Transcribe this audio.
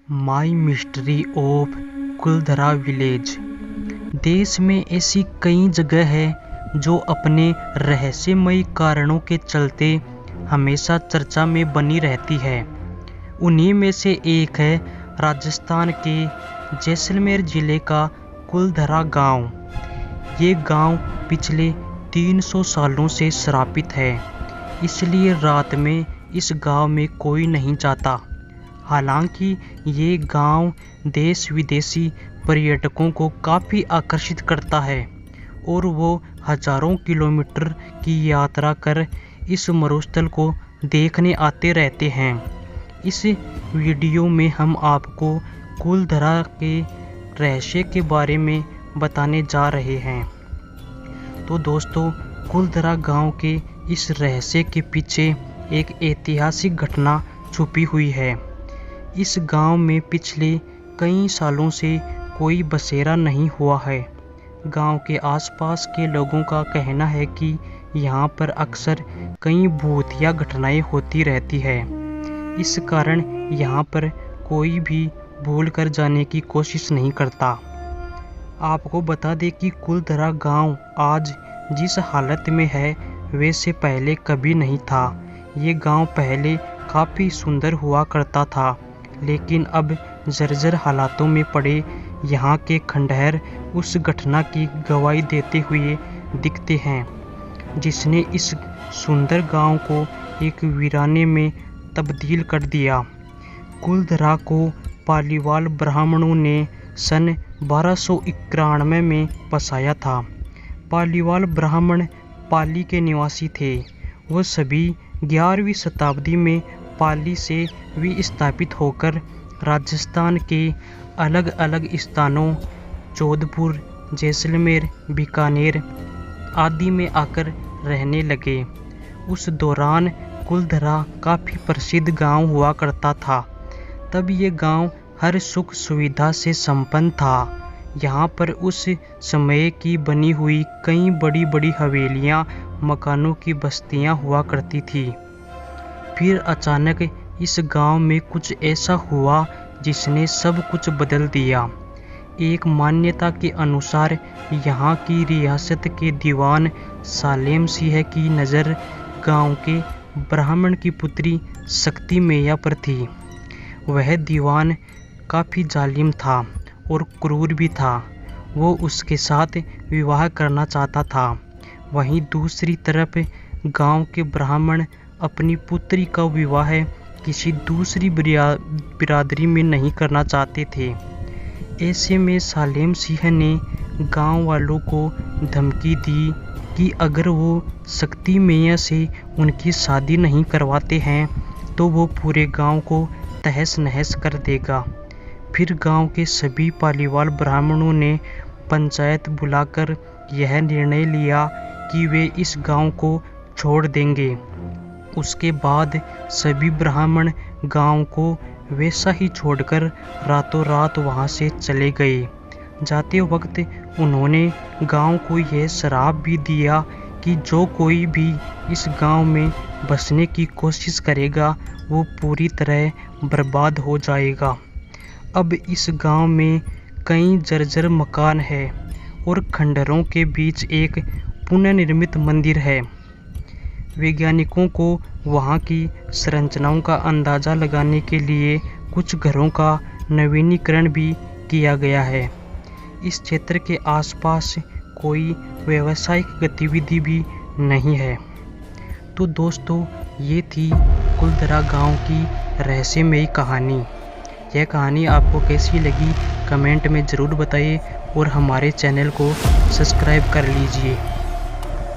My mystery of Kuldhara village. देश में ऐसी कई जगह है जो अपने रहस्यमयी कारणों के चलते हमेशा चर्चा में बनी रहती है। उन्हीं में से एक है राजस्थान के जैसलमेर जिले का कुलधरा गांव। ये गांव पिछले 300 सालों से श्रापित है, इसलिए रात में इस गांव में कोई नहीं जाता। हालांकि ये गांव देश विदेशी पर्यटकों को काफ़ी आकर्षित करता है और वो हजारों किलोमीटर की यात्रा कर इस मरुस्थल को देखने आते रहते हैं। इस वीडियो में हम आपको कुलधरा के रहस्य के बारे में बताने जा रहे हैं। तो दोस्तों, कुलधरा गांव के इस रहस्य के पीछे एक ऐतिहासिक घटना छुपी हुई है। इस गांव में पिछले कई सालों से कोई बसेरा नहीं हुआ है। गांव के आसपास के लोगों का कहना है कि यहाँ पर अक्सर कई भूतिया घटनाएं होती रहती है। इस कारण यहाँ पर कोई भी भूल कर जाने की कोशिश नहीं करता। आपको बता दें कि कुलधरा गांव आज जिस हालत में है वैसे पहले कभी नहीं था। ये गांव पहले काफ़ी सुंदर हुआ करता था, लेकिन अब जर्जर हालातों में पड़े यहाँ के खंडहर उस घटना की गवाही देते हुए दिखते हैं, जिसने इस सुंदर गांव को एक वीराने में तब्दील कर दिया। कुलधरा को पालीवाल ब्राह्मणों ने सन 1291 में बसाया था। पालीवाल ब्राह्मण पाली के निवासी थे। वह सभी 11वीं शताब्दी में पाली से विस्थापित होकर राजस्थान के अलग अलग स्थानों जोधपुर, जैसलमेर, बीकानेर आदि में आकर रहने लगे। उस दौरान कुलधरा काफ़ी प्रसिद्ध गांव हुआ करता था। तब ये गांव हर सुख सुविधा से संपन्न था। यहाँ पर उस समय की बनी हुई कई बड़ी बड़ी हवेलियाँ, मकानों की बस्तियाँ हुआ करती थी। फिर अचानक इस गांव में कुछ ऐसा हुआ जिसने सब कुछ बदल दिया। एक मान्यता के अनुसार यहाँ की रियासत के दीवान सालेम सिंह की नज़र गांव के ब्राह्मण की पुत्री शक्ति मैया पर थी। वह दीवान काफ़ी जालिम था और क्रूर भी था। वो उसके साथ विवाह करना चाहता था। वहीं दूसरी तरफ गांव के ब्राह्मण अपनी पुत्री का विवाह किसी दूसरी बिरादरी में नहीं करना चाहते थे। ऐसे में सालेम सिंह ने गांव वालों को धमकी दी कि अगर वो शक्ति मैया से उनकी शादी नहीं करवाते हैं तो वो पूरे गांव को तहस नहस कर देगा। फिर गांव के सभी पालीवाल ब्राह्मणों ने पंचायत बुलाकर यह निर्णय लिया कि वे इस गांव को छोड़ देंगे। उसके बाद सभी ब्राह्मण गांव को वैसा ही छोड़कर रातों रात वहां से चले गए। जाते वक्त उन्होंने गांव को यह श्राप भी दिया कि जो कोई भी इस गांव में बसने की कोशिश करेगा वो पूरी तरह बर्बाद हो जाएगा। अब इस गांव में कई जर्जर मकान है और खंडहरों के बीच एक पुनर्निर्मित मंदिर है। वैज्ञानिकों को वहां की संरचनाओं का अंदाज़ा लगाने के लिए कुछ घरों का नवीनीकरण भी किया गया है। इस क्षेत्र के आसपास कोई व्यावसायिक गतिविधि भी नहीं है। तो दोस्तों, ये थी कुलधरा गांव की रहस्यमयी कहानी। यह कहानी आपको कैसी लगी कमेंट में ज़रूर बताइए और हमारे चैनल को सब्सक्राइब कर लीजिए।